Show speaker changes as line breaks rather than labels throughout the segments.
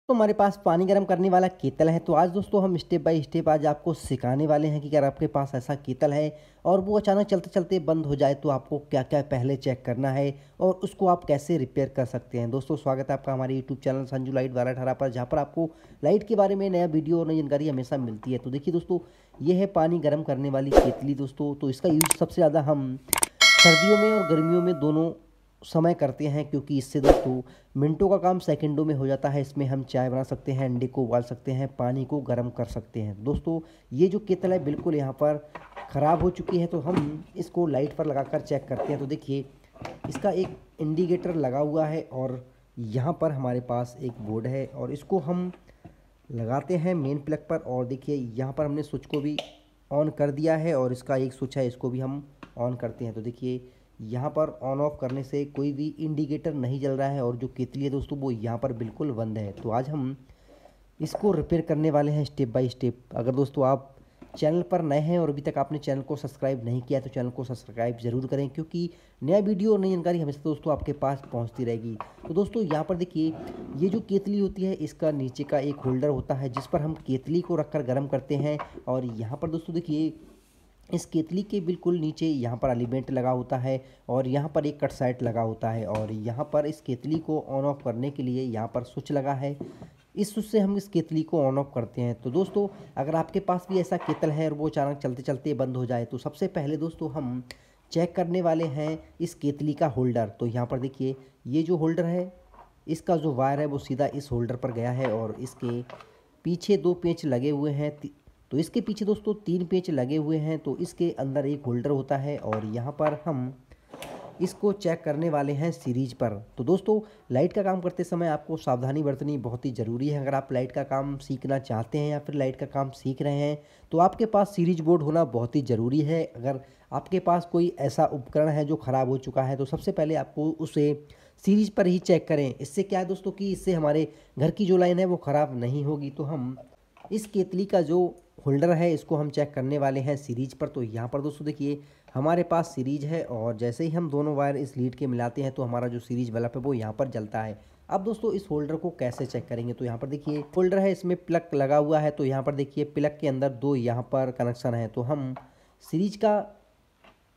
तो हमारे पास पानी गर्म करने वाला केतल है। तो आज दोस्तों हम स्टेप बाय स्टेप आज आपको सिखाने वाले हैं कि अगर आपके पास ऐसा केतल है और वो अचानक चलते चलते बंद हो जाए तो आपको क्या क्या पहले चेक करना है और उसको आप कैसे रिपेयर कर सकते हैं। दोस्तों स्वागत है आपका हमारे यूट्यूब चैनल संजू लाइट 1218 पर, जहाँ पर आपको लाइट के बारे में नया वीडियो और नई जानकारी हमेशा मिलती है। तो देखिए दोस्तों, ये है पानी गर्म करने वाली केतली दोस्तों। तो इसका यूज सबसे ज़्यादा हम सर्दियों में और गर्मियों में दोनों समय करते हैं, क्योंकि इससे दोस्तों मिनटों का काम सेकंडों में हो जाता है। इसमें हम चाय बना सकते हैं, अंडे को उबाल सकते हैं, पानी को गर्म कर सकते हैं। दोस्तों ये जो केतल है बिल्कुल यहाँ पर ख़राब हो चुकी है, तो हम इसको लाइट पर लगाकर चेक करते हैं। तो देखिए इसका एक इंडिकेटर लगा हुआ है और यहाँ पर हमारे पास एक बोर्ड है और इसको हम लगाते हैं मेन प्लग पर। और देखिए यहाँ पर हमने स्विच को भी ऑन कर दिया है और इसका एक स्विच है, इसको भी हम ऑन करते हैं। तो देखिए यहाँ पर ऑन ऑफ करने से कोई भी इंडिकेटर नहीं जल रहा है और जो केतली है दोस्तों वो यहाँ पर बिल्कुल बंद है। तो आज हम इसको रिपेयर करने वाले हैं स्टेप बाय स्टेप। अगर दोस्तों आप चैनल पर नए हैं और अभी तक आपने चैनल को सब्सक्राइब नहीं किया तो चैनल को सब्सक्राइब जरूर करें, क्योंकि नया वीडियो और नई जानकारी हमेशा दोस्तों आपके पास पहुंचती रहेगी। तो दोस्तों यहाँ पर देखिए, ये जो केतली होती है इसका नीचे का एक होल्डर होता है जिस पर हम केतली को रखकर गर्म करते हैं। और यहाँ पर दोस्तों देखिए इस केतली के बिल्कुल नीचे यहाँ पर एलिमेंट लगा होता है और यहाँ पर एक कट साइट लगा होता है और यहाँ पर इस केतली को ऑन ऑफ करने के लिए यहाँ पर स्विच लगा है। इस स्विच से हम इस केतली को ऑन ऑफ करते हैं। तो दोस्तों अगर आपके पास भी ऐसा केतल है और वो अचानक चलते चलते बंद हो जाए तो सबसे पहले दोस्तों हम चेक करने वाले हैं इस केतली का होल्डर। तो यहाँ पर देखिए ये जो होल्डर है इसका जो वायर है वो सीधा इस होल्डर पर गया है और इसके पीछे दो पेंच लगे हुए हैं। तो इसके पीछे दोस्तों तीन पेंच लगे हुए हैं। तो इसके अंदर एक होल्डर होता है और यहाँ पर हम इसको चेक करने वाले हैं सीरीज पर। तो दोस्तों लाइट का काम करते समय आपको सावधानी बरतनी बहुत ही ज़रूरी है। अगर आप लाइट का काम सीखना चाहते हैं या फिर लाइट का काम सीख रहे हैं तो आपके पास सीरीज बोर्ड होना बहुत ही ज़रूरी है। अगर आपके पास कोई ऐसा उपकरण है जो ख़राब हो चुका है तो सबसे पहले आपको उसे सीरीज पर ही चेक करें। इससे क्या है दोस्तों कि इससे हमारे घर की जो लाइन है वो ख़राब नहीं होगी। तो हम इस केतली का जो होल्डर है इसको हम चेक करने वाले हैं सीरीज पर। तो यहाँ पर दोस्तों देखिए हमारे पास सीरीज है और जैसे ही हम दोनों वायर इस लीड के मिलाते हैं तो हमारा जो सीरीज बल्ब है वो यहाँ पर जलता है। अब दोस्तों इस होल्डर को कैसे चेक करेंगे, तो यहाँ पर देखिए होल्डर है, इसमें प्लग लगा हुआ है। तो यहाँ पर देखिए प्लग के अंदर दो यहाँ पर कनेक्शन है। तो हम सीरीज का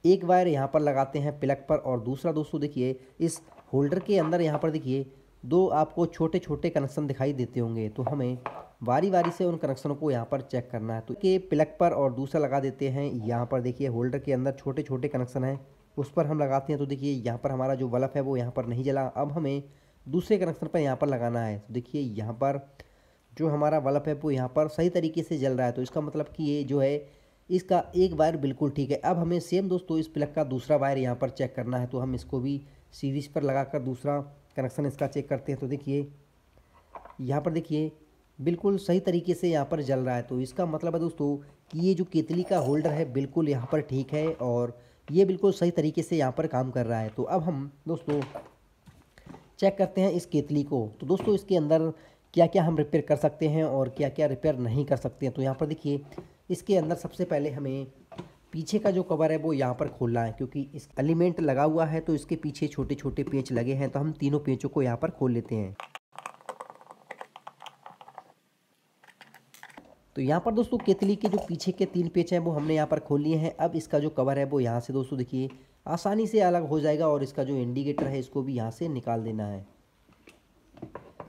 एक वायर यहाँ पर लगाते हैं प्लग पर और दूसरा दोस्तों देखिए इस होल्डर के अंदर यहाँ पर देखिए दो आपको छोटे छोटे कनेक्शन दिखाई देते होंगे। तो हमें बारी बारी से उन कनेक्शनों को यहाँ पर चेक करना है। तो के प्लग पर और दूसरा लगा देते हैं। यहाँ पर देखिए होल्डर के अंदर छोटे छोटे कनेक्शन हैं उस पर हम लगाते हैं। तो देखिए यहाँ पर हमारा जो बल्ब है वो यहाँ पर नहीं जला। अब हमें दूसरे कनेक्शन पर यहाँ पर लगाना है। तो देखिए यहाँ पर जो हमारा बल्ब है वो यहाँ पर सही तरीके से जल रहा है। तो इसका मतलब कि ये जो है इसका एक वायर बिल्कुल ठीक है। अब हमें सेम दोस्तों इस प्लग का दूसरा वायर यहाँ पर चेक करना है। तो हम इसको भी सीरीज पर लगाकर दूसरा कनेक्शन इसका चेक करते हैं। तो देखिए यहाँ पर देखिए बिल्कुल सही तरीके से यहाँ पर जल रहा है। तो इसका मतलब है दोस्तों कि ये जो केतली का होल्डर है बिल्कुल यहाँ पर ठीक है और ये बिल्कुल सही तरीके से यहाँ पर काम कर रहा है। तो अब हम दोस्तों चेक करते हैं इस केतली को। तो दोस्तों इसके अंदर क्या क्या हम रिपेयर कर सकते हैं और क्या क्या रिपेयर नहीं कर सकते हैं। तो यहाँ पर देखिए इसके अंदर सबसे पहले हमें पीछे का जो कवर है वो यहाँ पर खोलना है, क्योंकि इस एलिमेंट लगा हुआ है तो इसके पीछे छोटे छोटे पेंच लगे हैं। तो हम तीनों पेंचों को यहाँ पर खोल लेते हैं। तो यहाँ पर दोस्तों केतली के जो पीछे के तीन पेच हैं वो हमने यहाँ पर खोल लिए हैं। अब इसका जो कवर है वो यहाँ से दोस्तों देखिए आसानी से अलग हो जाएगा और इसका जो इंडिकेटर है इसको भी यहाँ से निकाल देना है।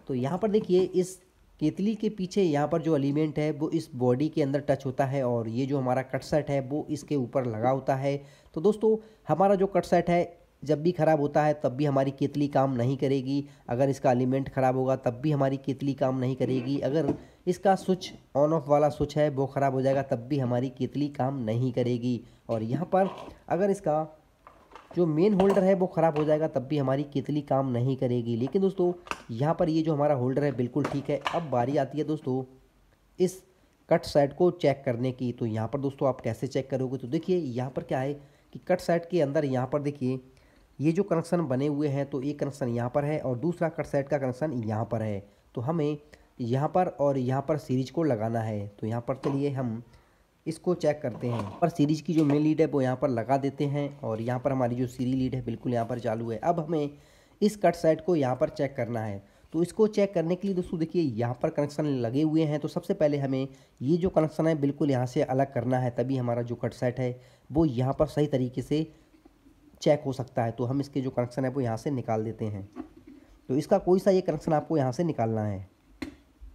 तो यहाँ पर देखिए इस केतली के पीछे यहाँ पर जो एलिमेंट है वो इस बॉडी के अंदर टच होता है और ये जो हमारा कट सेट है वो इसके ऊपर लगा होता है। तो दोस्तों हमारा जो कट सेट है जब भी ख़राब होता है तब भी हमारी केतली काम नहीं करेगी। अगर इसका एलिमेंट ख़राब होगा तब भी हमारी केतली काम नहीं करेगी। अगर इसका स्विच ऑन ऑफ वाला स्विच है वो ख़राब हो जाएगा तब भी हमारी केतली काम नहीं करेगी। और यहाँ पर अगर इसका जो मेन होल्डर है वो ख़राब हो जाएगा तब भी हमारी केतली काम नहीं करेगी। लेकिन दोस्तों यहाँ पर ये जो हमारा होल्डर है बिल्कुल ठीक है। अब बारी आती है दोस्तों इस कट साइड को चेक करने की। तो यहाँ पर दोस्तों आप कैसे चेक करोगे, तो देखिए यहाँ पर क्या है कि कट साइड के अंदर यहाँ पर देखिए ये जो कनेक्शन बने हुए हैं तो एक कनेक्शन यहाँ पर है और दूसरा कट साइड का कनेक्शन यहाँ पर है। तो हमें यहाँ पर और यहाँ पर सीरीज को लगाना है। तो यहाँ पर चलिए हम इसको चेक करते हैं। पर सीरीज की जो मेन लीड है वो यहाँ पर लगा देते हैं और यहाँ पर हमारी जो सीरी लीड है बिल्कुल यहाँ पर चालू है। अब हमें इस कट साइड को यहाँ पर चेक करना है। तो इसको चेक करने के लिए दोस्तों देखिए यहाँ पर कनेक्शन लगे हुए हैं, तो सबसे पहले हमें ये जो कनेक्शन है बिल्कुल यहाँ से अलग करना है, तभी हमारा जो कट सेट है वो यहाँ पर सही तरीके से चेक हो सकता है। तो हम इसके जो कनेक्शन है वो यहाँ से निकाल देते हैं। तो इसका कोई सा ये कनेक्शन आपको यहाँ से निकालना है।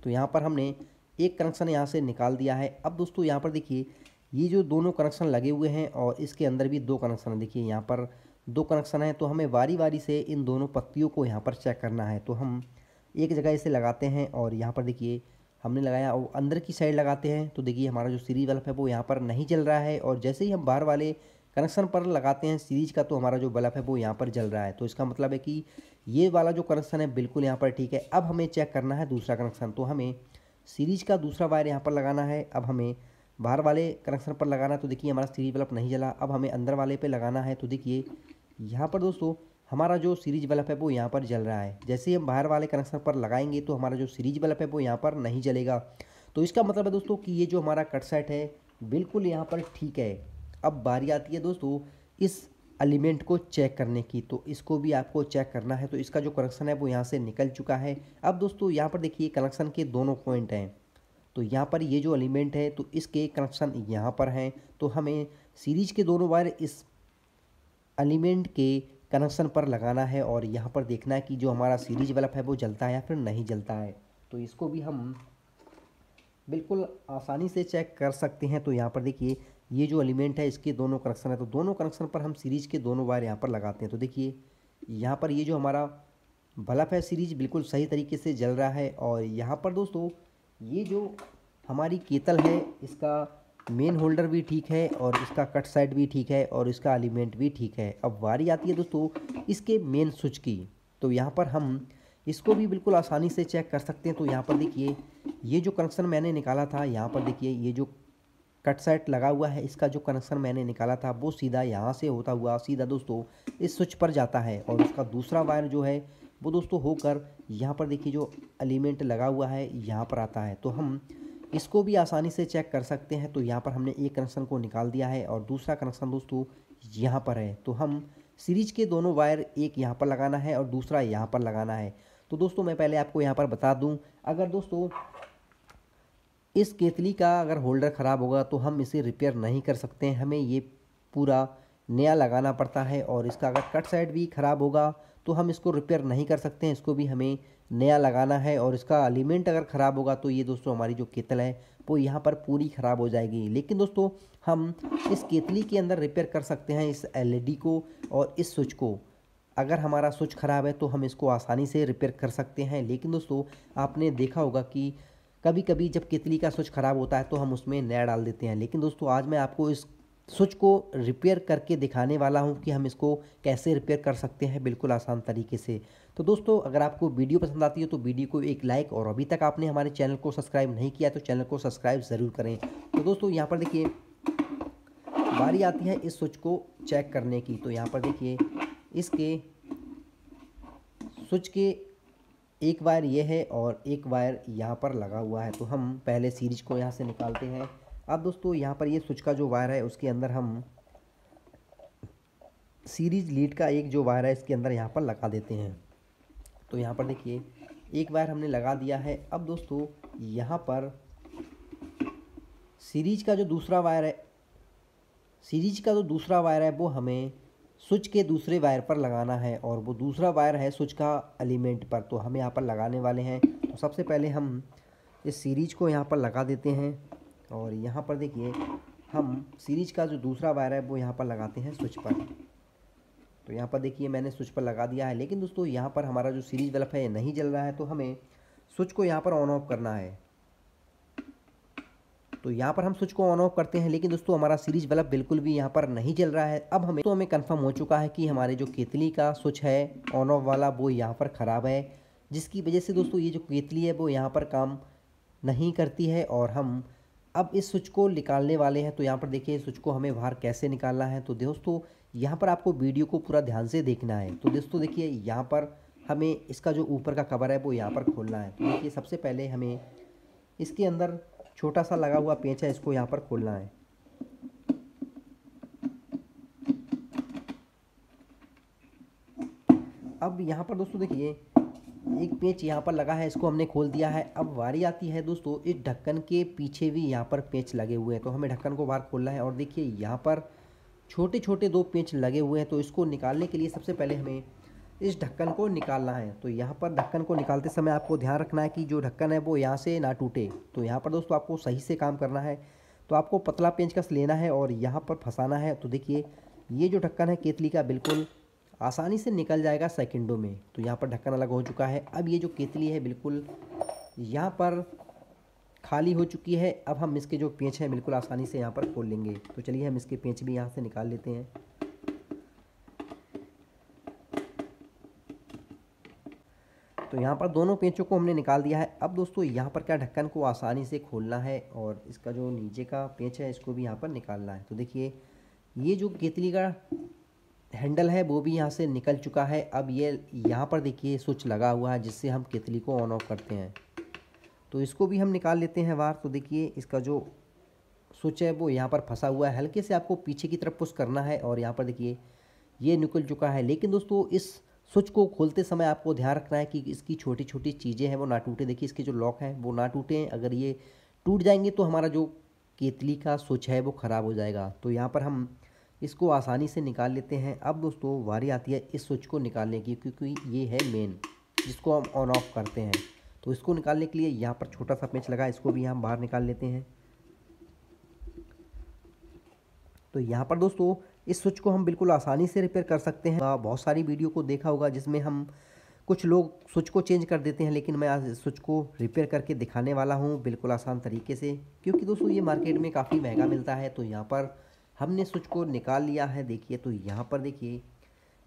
तो यहाँ पर हमने एक कनेक्शन यहाँ से निकाल दिया है। अब दोस्तों यहाँ पर देखिए ये जो दोनों कनेक्शन लगे हुए हैं और इसके अंदर भी दो कनेक्शन है, देखिए यहाँ पर दो कनेक्शन है। तो हमें वारी वारी से इन दोनों पत्तियों को यहाँ पर चेक करना है। तो हम एक जगह इसे लगाते हैं और यहाँ पर देखिए हमने लगाया और अंदर की साइड लगाते हैं। तो देखिए हमारा जो सीरीज बल्ब है वो यहाँ पर नहीं जल रहा है, और जैसे ही हम बाहर वाले कनेक्शन पर लगाते हैं सीरीज का, तो हमारा जो बल्ब है वो यहाँ पर जल रहा है। तो इसका मतलब है कि ये वाला जो कनेक्शन है बिल्कुल यहाँ पर ठीक है। अब हमें चेक करना है दूसरा कनेक्शन। तो हमें सीरीज का दूसरा वायर यहाँ पर लगाना है। अब हमें बाहर वाले कनेक्शन पर लगाना है। तो देखिए हमारा सीरीज बल्ब नहीं जला। अब हमें अंदर वाले पे लगाना है। तो देखिए यहाँ पर दोस्तों हमारा जो सीरीज बल्ब है वो यहाँ पर जल रहा है। जैसे ही हम बाहर वाले कनेक्शन पर लगाएंगे तो हमारा जो सीरीज बल्ब है वो यहाँ पर नहीं जलेगा। तो इसका मतलब है दोस्तों कि ये जो हमारा कट सेट है बिल्कुल यहाँ पर ठीक है। अब बारी आती है दोस्तों इस एलिमेंट को चेक करने की। तो इसको भी आपको चेक करना है। तो इसका जो कनेक्शन है वो यहाँ से निकल चुका है। अब दोस्तों यहाँ पर देखिए कनेक्शन के दोनों पॉइंट हैं। तो यहाँ पर ये जो एलिमेंट है तो इसके कनेक्शन यहाँ पर हैं। तो हमें सीरीज के दोनों वायर इस एलिमेंट के कनेक्शन पर लगाना है और यहाँ पर देखना है कि जो हमारा सीरीज बल्ब है वो जलता है या फिर नहीं जलता है। तो इसको भी हम बिल्कुल आसानी से चेक कर सकते हैं। तो यहाँ पर देखिए ये जो एलिमेंट है इसके दोनों कनेक्शन है, तो दोनों कनेक्शन पर हम सीरीज के दोनों वायर यहाँ पर लगाते हैं। तो देखिए यहाँ पर ये जो हमारा बल्ब है सीरीज बिल्कुल सही तरीके से जल रहा है। और यहाँ पर दोस्तों ये जो हमारी केतल है इसका मेन होल्डर भी ठीक है और इसका कट साइड भी ठीक है और इसका एलिमेंट भी ठीक है। अब बारी आती है दोस्तों इसके मेन स्विच की। तो यहाँ पर हम इसको भी बिल्कुल आसानी से चेक कर सकते हैं। तो यहाँ पर देखिए ये जो कनेक्शन मैंने निकाला था, यहाँ पर देखिए ये जो कट सेट लगा हुआ है इसका जो कनेक्शन मैंने निकाला था वो सीधा यहाँ से होता हुआ सीधा दोस्तों इस स्विच पर जाता है। और उसका दूसरा वायर जो है वो दोस्तों होकर यहाँ पर देखिए जो एलिमेंट लगा हुआ है यहाँ पर आता है। तो हम इसको भी आसानी से चेक कर सकते हैं। तो यहाँ पर हमने एक कनेक्शन को निकाल दिया है और दूसरा कनेक्शन दोस्तों यहाँ पर है। तो हम सीरीज के दोनों वायर एक यहाँ पर लगाना है और दूसरा यहाँ पर लगाना है। तो दोस्तों मैं पहले आपको यहाँ पर बता दूँ, अगर दोस्तों इस केतली का अगर होल्डर ख़राब होगा तो हम इसे रिपेयर नहीं कर सकते हैं, हमें ये पूरा नया लगाना पड़ता है। और इसका अगर कट साइड भी ख़राब होगा तो हम इसको रिपेयर नहीं कर सकते हैं, इसको भी हमें नया लगाना है। और इसका एलिमेंट अगर ख़राब होगा तो ये दोस्तों हमारी जो केतल है वो यहाँ पर पूरी ख़राब हो जाएगी। लेकिन दोस्तों हम इस केतली के अंदर रिपेयर कर सकते हैं इस एलईडी को और इस स्विच को। अगर हमारा स्विच ख़राब है तो हम इसको आसानी से रिपेयर कर सकते हैं। लेकिन दोस्तों आपने देखा होगा कि कभी कभी जब केतली का स्विच ख़राब होता है तो हम उसमें नया डाल देते हैं। लेकिन दोस्तों आज मैं आपको इस स्विच को रिपेयर करके दिखाने वाला हूं कि हम इसको कैसे रिपेयर कर सकते हैं बिल्कुल आसान तरीके से। तो दोस्तों अगर आपको वीडियो पसंद आती है तो वीडियो को एक लाइक, और अभी तक आपने हमारे चैनल को सब्सक्राइब नहीं किया तो चैनल को सब्सक्राइब ज़रूर करें। तो दोस्तों यहाँ पर देखिए बारी आती है इस स्विच को चेक करने की। तो यहाँ पर देखिए इसके स्विच के एक वायर ये है और एक वायर यहाँ पर लगा हुआ है। तो हम पहले सीरीज को यहाँ से निकालते हैं। अब दोस्तों यहाँ पर ये स्विच का जो वायर है उसके अंदर हम सीरीज लीड का एक जो वायर है इसके अंदर यहाँ पर लगा देते हैं। तो यहाँ पर देखिए एक वायर हमने लगा दिया है। अब दोस्तों यहाँ पर सीरीज का जो दूसरा वायर है वो हमें स्विच के दूसरे वायर पर लगाना है, और वो दूसरा वायर है स्विच का एलिमेंट पर। तो हम यहाँ पर लगाने वाले हैं। तो सबसे पहले हम इस सीरीज को यहाँ पर लगा देते हैं और यहाँ पर देखिए हम सीरीज का जो दूसरा वायर है वो यहाँ पर लगाते हैं स्विच पर। तो यहाँ पर देखिए मैंने स्विच पर लगा दिया है। लेकिन दोस्तों यहाँ पर हमारा जो सीरीज बल्ब है ये नहीं जल रहा है, तो हमें स्विच को यहाँ पर ऑन ऑफ करना है। तो यहाँ पर हम स्विच को ऑन ऑफ करते हैं, लेकिन दोस्तों हमारा सीरीज बल्ब बिल्कुल भी यहाँ पर नहीं जल रहा है। अब हमें कंफर्म हो चुका है कि हमारे जो केतली का स्विच है ऑन ऑफ वाला वो यहाँ पर ख़राब है, जिसकी वजह से दोस्तों ये जो केतली है वो यहाँ पर काम नहीं करती है। और हम अब इस स्विच को निकालने वाले हैं। तो यहाँ पर देखिए स्विच को हमें बाहर कैसे निकालना है। तो दोस्तों यहाँ पर आपको वीडियो को पूरा ध्यान से देखना है। तो दोस्तों देखिए यहाँ पर हमें इसका जो ऊपर का कवर है वो यहाँ पर खोलना है। तो देखिए सबसे पहले हमें इसके अंदर छोटा सा लगा हुआ पेंच है, इसको यहाँ पर खोलना है। अब यहाँ पर दोस्तों देखिए एक पेंच यहाँ पर लगा है, इसको हमने खोल दिया है। अब बारी आती है दोस्तों इस ढक्कन के पीछे भी यहाँ पर पेंच लगे हुए हैं, तो हमें ढक्कन को बाहर खोलना है। और देखिए यहाँ पर छोटे छोटे दो पेंच लगे हुए हैं, तो इसको निकालने के लिए सबसे पहले हमें इस ढक्कन को निकालना है। तो यहाँ पर ढक्कन को निकालते समय आपको ध्यान रखना है कि जो ढक्कन है वो यहाँ से ना टूटे। तो यहाँ पर दोस्तों आपको सही से काम करना है, तो आपको पतला पेंचकस लेना है और यहाँ पर फंसाना है। तो देखिए ये जो ढक्कन है केतली का बिल्कुल आसानी से निकल जाएगा सेकंडों में। तो यहाँ पर ढक्कन अलग हो चुका है। अब ये जो केतली है बिल्कुल यहाँ पर खाली हो चुकी है। अब हम इसके जो पेंच हैं बिल्कुल आसानी से यहाँ पर खोल लेंगे। तो चलिए हम इसके पेंच भी यहाँ से निकाल लेते हैं। तो यहाँ पर दोनों पेंचों को हमने निकाल दिया है। अब दोस्तों यहाँ पर क्या ढक्कन को आसानी से खोलना है और इसका जो नीचे का पेंच है इसको भी यहाँ पर निकालना है। तो देखिए ये जो केतली का हैंडल है वो भी यहाँ से निकल चुका है। अब ये यहाँ पर देखिए स्विच लगा हुआ है जिससे हम केतली को ऑन ऑफ करते हैं, तो इसको भी हम निकाल लेते हैं बाहर। तो देखिए इसका जो स्विच है वो यहाँ पर फंसा हुआ है, हल्के से आपको पीछे की तरफ पुश करना है और यहाँ पर देखिए ये निकल चुका है। लेकिन दोस्तों इस स्विच को खोलते समय आपको ध्यान रखना है कि इसकी छोटी छोटी चीज़ें हैं वो ना टूटे। देखिए इसके जो लॉक हैं वो ना टूटें, अगर ये टूट जाएंगे तो हमारा जो केतली का स्विच है वो ख़राब हो जाएगा। तो यहाँ पर हम इसको आसानी से निकाल लेते हैं। अब दोस्तों बारी आती है इस स्विच को निकालने की, क्योंकि ये है मेन जिसको हम ऑन ऑफ करते हैं। तो इसको निकालने के लिए यहाँ पर छोटा सा पेंच लगा, इसको भी हम बाहर निकाल लेते हैं। तो यहाँ पर दोस्तों इस स्विच को हम बिल्कुल आसानी से रिपेयर कर सकते हैं। बहुत सारी वीडियो को देखा होगा जिसमें हम कुछ लोग स्विच को चेंज कर देते हैं, लेकिन मैं आज स्विच को रिपेयर करके दिखाने वाला हूँ बिल्कुल आसान तरीके से, क्योंकि दोस्तों ये मार्केट में काफ़ी महंगा मिलता है। तो यहाँ पर हमने स्विच को निकाल लिया है। देखिए तो यहाँ पर देखिए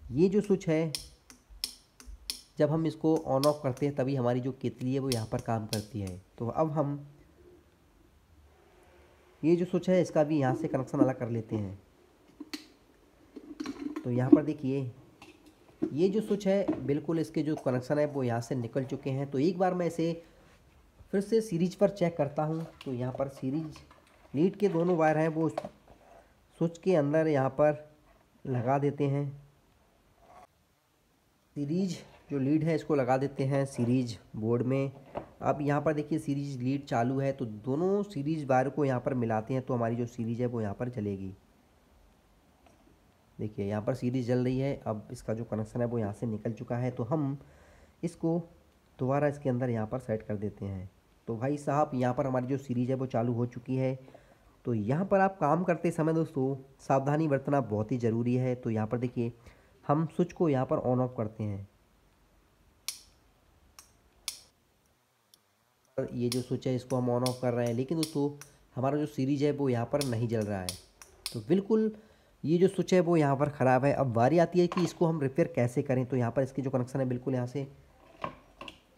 ये जो स्विच है जब हम इसको ऑन ऑफ करते हैं तभी हमारी जो केतली है वो यहाँ पर काम करती है। तो अब हम ये जो स्विच है इसका भी यहाँ से कनेक्शन अलग कर लेते हैं। तो यहाँ पर देखिए ये जो स्विच है बिल्कुल इसके जो कनेक्शन है वो यहाँ से निकल चुके हैं। तो एक बार मैं इसे फिर से सीरीज पर चेक करता हूँ। तो यहाँ पर सीरीज लीड के दोनों वायर हैं वो स्विच के अंदर यहाँ पर लगा देते हैं। सीरीज जो लीड है इसको लगा देते हैं सीरीज बोर्ड में। अब यहाँ पर देखिए सीरीज लीड चालू है, तो दोनों सीरीज वायर को यहाँ पर मिलाते हैं तो हमारी जो सीरीज है वो यहाँ पर जलेगी। देखिए यहाँ पर सीरीज जल रही है। अब इसका जो कनेक्शन है वो यहाँ से निकल चुका है, तो हम इसको दोबारा इसके अंदर यहाँ पर सेट कर देते हैं। तो भाई साहब यहाँ पर हमारी जो सीरीज है वो चालू हो चुकी है। तो यहाँ पर आप काम करते समय दोस्तों सावधानी बरतना बहुत ही ज़रूरी है। तो यहाँ पर देखिए हम स्विच को यहाँ पर ऑन ऑफ करते हैं। ये जो स्विच है इसको हम ऑन ऑफ कर रहे हैं, लेकिन दोस्तों हमारा जो सीरीज है वो यहाँ पर नहीं जल रहा है। तो बिल्कुल ये जो स्विच है वो यहाँ पर ख़राब है। अब बारी आती है कि इसको हम रिपेयर कैसे करें। तो यहाँ पर इसकी जो कनेक्शन है बिल्कुल यहाँ से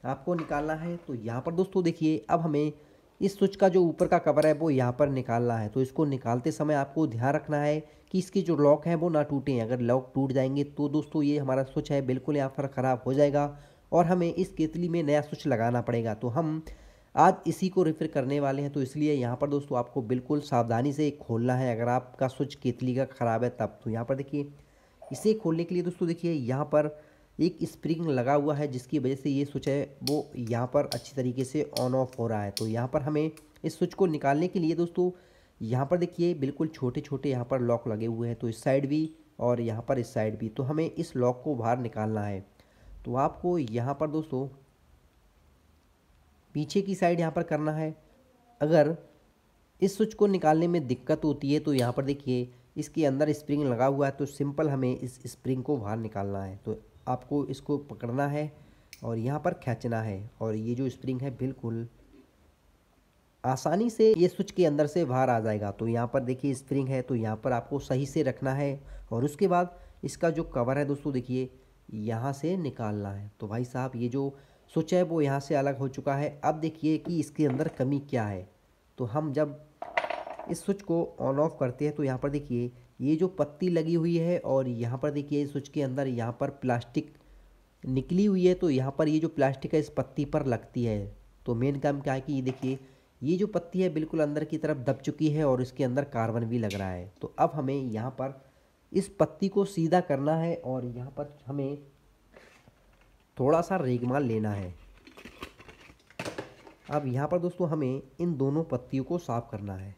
आपको निकालना है। तो यहाँ पर दोस्तों देखिए अब हमें इस स्विच का जो ऊपर का कवर है वो यहाँ पर निकालना है। तो इसको निकालते समय आपको ध्यान रखना है कि इसके जो लॉक हैं वो ना टूटें। अगर लॉक टूट जाएंगे तो दोस्तों ये हमारा स्विच है बिल्कुल यहाँ पर ख़राब हो जाएगा और हमें इस केतली में नया स्विच लगाना पड़ेगा। तो हम आज इसी को रिपेयर करने वाले हैं। तो इसलिए यहाँ पर दोस्तों आपको बिल्कुल सावधानी से खोलना है अगर आपका स्विच केतली का ख़राब है तब। तो यहाँ पर देखिए इसे खोलने के लिए दोस्तों देखिए यहाँ पर एक स्प्रिंग लगा हुआ है जिसकी वजह से ये स्विच है वो यहाँ पर अच्छी तरीके से ऑन ऑफ हो रहा है। तो यहाँ पर हमें इस स्विच को निकालने के लिए दोस्तों यहाँ पर देखिए बिल्कुल छोटे छोटे यहाँ पर लॉक लगे हुए हैं, तो इस साइड भी और यहाँ पर इस साइड भी। तो हमें इस लॉक को बाहर निकालना है। तो आपको यहाँ पर दोस्तों पीछे की साइड यहाँ पर करना है। अगर इस स्विच को निकालने में दिक्कत होती है तो यहाँ पर देखिए इसके अंदर स्प्रिंग लगा हुआ है, तो सिंपल हमें इस स्प्रिंग को बाहर निकालना है। तो आपको इसको पकड़ना है और यहाँ पर खींचना है और ये जो स्प्रिंग है बिल्कुल आसानी से ये स्विच के अंदर से बाहर आ जाएगा। तो यहाँ पर देखिए स्प्रिंग है, तो यहाँ पर आपको सही से रखना है और उसके बाद इसका जो कवर है दोस्तों देखिए यहाँ से निकालना है। तो भाई साहब ये जो स्विच है वो यहाँ से अलग हो चुका है। अब देखिए कि इसके अंदर कमी क्या है। तो हम जब इस स्विच को ऑन ऑफ करते हैं तो यहाँ पर देखिए ये जो पत्ती लगी हुई है और यहाँ पर देखिए इस स्विच के अंदर यहाँ पर प्लास्टिक निकली हुई है। तो यहाँ पर ये जो प्लास्टिक है इस पत्ती पर लगती है। तो मेन काम क्या है कि ये देखिए ये जो पत्ती है बिल्कुल अंदर की तरफ दब चुकी है और इसके अंदर कार्बन भी लग रहा है। तो अब हमें यहाँ पर इस पत्ती को सीधा करना है और यहाँ पर हमें थोड़ा सा रेगमाल लेना है। अब यहाँ पर दोस्तों हमें इन दोनों पत्तियों को साफ करना है।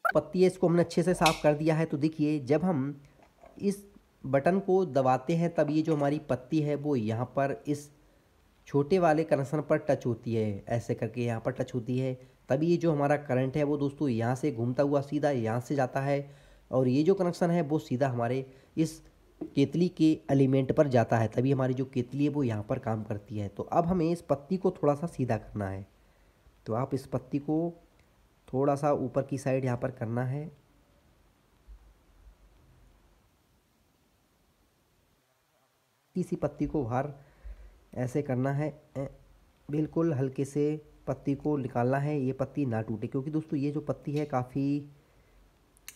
पत्ती है इसको हमने अच्छे से साफ कर दिया है। तो देखिए जब हम इस बटन को दबाते हैं तब ये जो हमारी पत्ती है वो यहाँ पर इस छोटे वाले कनेक्शन पर टच होती है, ऐसे करके यहाँ पर टच होती है। तभी ये जो हमारा करंट है वो दोस्तों यहाँ से घूमता हुआ सीधा यहाँ से जाता है और ये जो कनेक्शन है वो सीधा हमारे इस केतली के एलिमेंट पर जाता है। तभी हमारी जो केतली है वो यहाँ पर काम करती है। तो अब हमें इस पत्ती को थोड़ा सा सीधा करना है। तो आप इस पत्ती को थोड़ा सा ऊपर की साइड यहाँ पर करना है। इसी पत्ती को बाहर ऐसे करना है, बिल्कुल हल्के से पत्ती को निकालना है, ये पत्ती ना टूटे। क्योंकि दोस्तों ये जो पत्ती है काफ़ी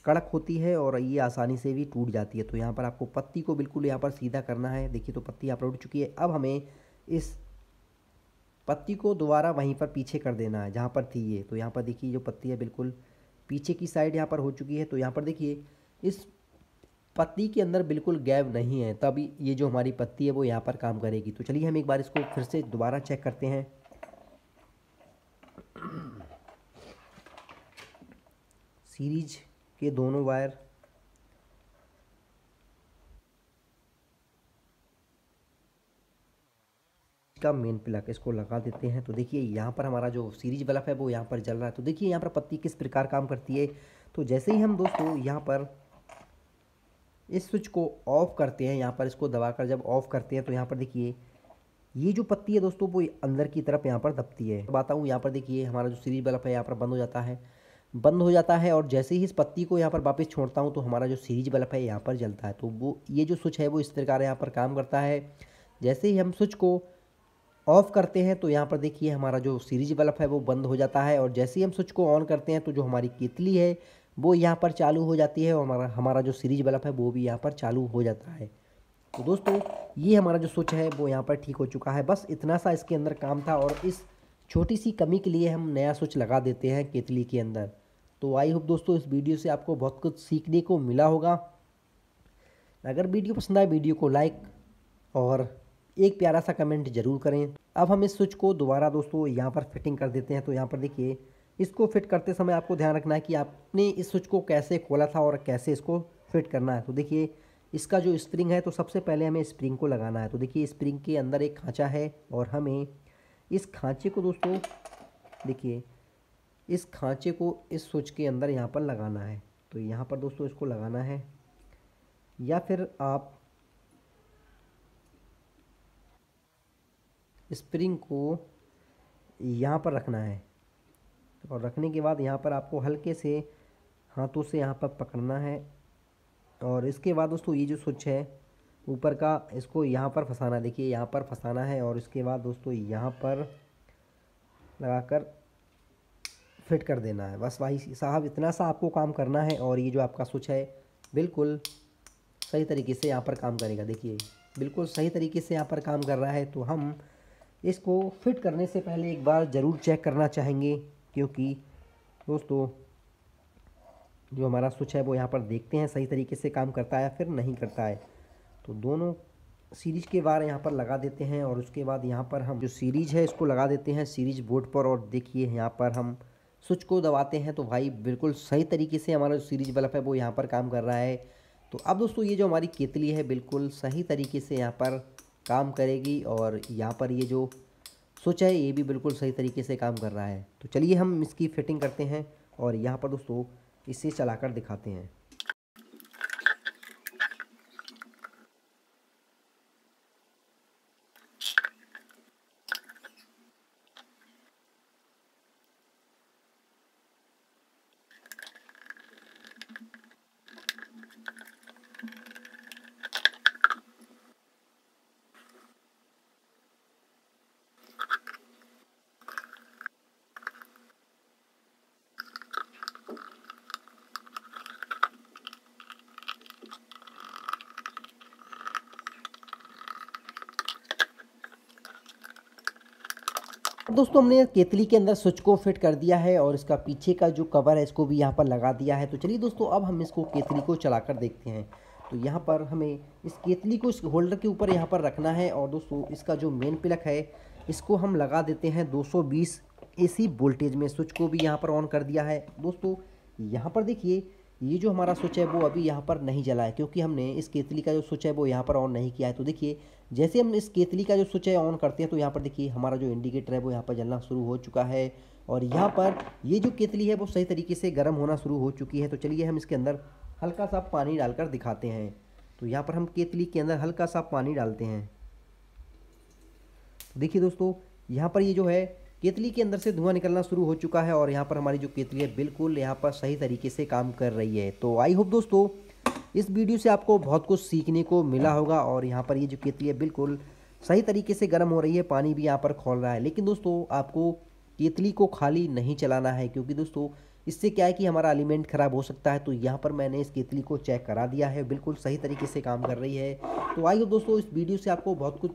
कड़क होती है और ये आसानी से भी टूट जाती है। तो यहाँ पर आपको पत्ती को बिल्कुल यहाँ पर सीधा करना है। देखिए तो पत्ती यहाँ पर उठ चुकी है। अब हमें इस पत्ती को दोबारा वहीं पर पीछे कर देना है जहाँ पर थी ये। तो यहाँ पर देखिए जो पत्ती है बिल्कुल पीछे की साइड यहाँ पर हो चुकी है। तो यहाँ पर देखिए इस पत्ती के अंदर बिल्कुल गैप नहीं है, तभी ये जो हमारी पत्ती है वो यहाँ पर काम करेगी। तो चलिए हम एक बार इसको फिर से दोबारा चेक करते हैं। सीरीज के दोनों वायर का मेन प्लग इसको लगा देते हैं। तो देखिए यहाँ पर हमारा जो सीरीज बल्ब है वो यहाँ पर जल रहा है। तो देखिए यहाँ पर पत्ती किस प्रकार काम करती है। तो जैसे ही हम दोस्तों यहाँ पर इस स्विच को ऑफ करते हैं, यहाँ पर इसको दबाकर जब ऑफ करते हैं तो यहाँ पर देखिए ये जो पत्ती है दोस्तों वो अंदर की तरफ यहाँ पर दबती है। बताता हूँ यहाँ पर देखिए हमारा जो सीरीज बल्ब है यहाँ पर बंद हो जाता है, बंद हो जाता है। और जैसे ही इस पत्ती को यहाँ पर वापस छोड़ता हूँ तो हमारा जो सीरीज बल्ब है यहाँ पर जलता है। तो वो ये जो स्विच है वो इस प्रकार यहाँ पर काम करता है। जैसे ही हम स्विच को ऑफ करते हैं तो यहाँ पर देखिए हमारा जो सीरीज बल्ब है वो बंद हो जाता है। और जैसे ही हम स्विच को ऑन करते हैं तो जो हमारी केतली है वो यहाँ पर चालू हो जाती है और हमारा जो सीरीज बल्ब है वो भी यहाँ पर चालू हो जाता है। तो दोस्तों ये हमारा जो स्विच है वो यहाँ पर ठीक हो चुका है। बस इतना सा इसके अंदर काम था और इस छोटी सी कमी के लिए हम नया स्विच लगा देते हैं केतली के अंदर। तो आई होप दोस्तों इस वीडियो से आपको बहुत कुछ सीखने को मिला होगा। अगर वीडियो पसंद आए वीडियो को लाइक और एक प्यारा सा कमेंट जरूर करें। अब हम इस स्विच को दोबारा दोस्तों यहाँ पर फिटिंग कर देते हैं। तो यहाँ पर देखिए इसको फिट करते समय आपको ध्यान रखना है कि आपने इस स्विच को कैसे खोला था और कैसे इसको फिट करना है। तो देखिए इसका जो स्प्रिंग है तो सबसे पहले हमें स्प्रिंग को लगाना है। तो देखिए स्प्रिंग के अंदर एक खांचा है और हमें इस खांचे को दोस्तों देखिए इस खांचे को इस स्विच के अंदर यहाँ पर लगाना है। तो यहाँ पर दोस्तों इसको लगाना है या फिर आप स्प्रिंग को यहाँ पर रखना है और रखने के बाद यहाँ पर आपको हल्के से हाथों से यहाँ पर पकड़ना है। और इसके बाद दोस्तों ये जो स्विच है ऊपर का इसको यहाँ पर फंसाना, देखिए यहाँ पर फंसाना है और इसके बाद दोस्तों यहाँ पर लगाकर फिट कर देना है। बस भाई साहब इतना सा आपको काम करना है और ये जो आपका स्विच है बिल्कुल सही तरीके से यहाँ पर काम करेगा। देखिए बिल्कुल सही तरीके से यहाँ पर काम कर रहा है। तो हम इसको फिट करने से पहले एक बार ज़रूर चेक करना चाहेंगे, क्योंकि दोस्तों जो हमारा स्विच है वो यहाँ पर देखते हैं सही तरीके से काम करता है या फिर नहीं करता है। तो दोनों सीरीज के वायर यहाँ पर लगा देते हैं और उसके बाद यहाँ पर हम जो सीरीज है इसको लगा देते हैं सीरीज बोर्ड पर। और देखिए यहाँ पर हम स्विच को दबाते हैं तो भाई बिल्कुल सही तरीके से हमारा जो सीरीज बल्ब है वो यहाँ पर काम कर रहा है। तो अब दोस्तों ये जो हमारी केतली है बिल्कुल सही तरीके से यहाँ पर काम करेगी और यहाँ पर ये जो स्विच है ये भी बिल्कुल सही तरीके से काम कर रहा है। तो चलिए हम इसकी फिटिंग करते हैं और यहाँ पर दोस्तों इसे चलाकर दिखाते हैं। दोस्तों हमने केतली के अंदर स्विच को फिट कर दिया है और इसका पीछे का जो कवर है इसको भी यहाँ पर लगा दिया है। तो चलिए दोस्तों अब हम इसको केतली को चलाकर देखते हैं। तो यहाँ पर हमें इस केतली को इस होल्डर के ऊपर यहाँ पर रखना है और दोस्तों इसका जो मेन प्लग है इसको हम लगा देते हैं 220 AC वोल्टेज में। स्विच को भी यहाँ पर ऑन कर दिया है। दोस्तों यहाँ पर देखिए ये जो हमारा स्विच है वो अभी यहाँ पर नहीं जला है क्योंकि हमने इस केतली का जो स्विच है वो यहाँ पर ऑन नहीं किया है। तो देखिए जैसे हम इस केतली का जो स्विच है ऑन करते हैं तो यहाँ पर देखिए हमारा जो इंडिकेटर है वो यहाँ पर जलना शुरू हो चुका है और यहाँ पर ये जो केतली है वो सही तरीके से गर्म होना शुरू हो चुकी है। तो चलिए हम इसके अंदर हल्का सा पानी डालकर दिखाते हैं। तो यहाँ पर हम केतली के अंदर हल्का सा पानी डालते हैं। देखिए दोस्तों यहाँ पर ये जो है केतली के अंदर से धुआं निकलना शुरू हो चुका है और यहाँ पर हमारी जो केतली है बिल्कुल यहाँ पर सही तरीके से काम कर रही है। तो आई होप दोस्तों इस वीडियो से आपको बहुत कुछ सीखने को मिला होगा और यहाँ पर ये जो केतली है बिल्कुल सही तरीके से गर्म हो रही है, पानी भी यहाँ पर खौल रहा है। लेकिन दोस्तों आपको केतली को खाली नहीं चलाना है क्योंकि दोस्तों इससे क्या है कि हमारा एलिमेंट ख़राब हो सकता है। तो यहाँ पर मैंने इस केतली को चेक करा दिया है, बिल्कुल सही तरीके से काम कर रही है। तो आई होप दोस्तों इस वीडियो से आपको बहुत कुछ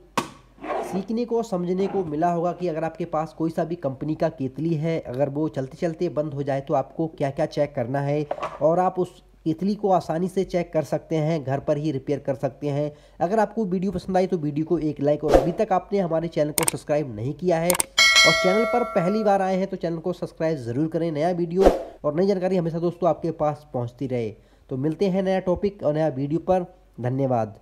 सीखने को समझने को मिला होगा कि अगर आपके पास कोई सा भी कंपनी का केतली है, अगर वो चलते चलते बंद हो जाए तो आपको क्या क्या चेक करना है और आप उस केतली को आसानी से चेक कर सकते हैं, घर पर ही रिपेयर कर सकते हैं। अगर आपको वीडियो पसंद आई तो वीडियो को एक लाइक और अभी तक आपने हमारे चैनल को सब्सक्राइब नहीं किया है और चैनल पर पहली बार आए हैं तो चैनल को सब्सक्राइब ज़रूर करें। नया वीडियो और नई जानकारी हमेशा दोस्तों आपके पास पहुँचती रहे। तो मिलते हैं नया टॉपिक और नया वीडियो पर। धन्यवाद।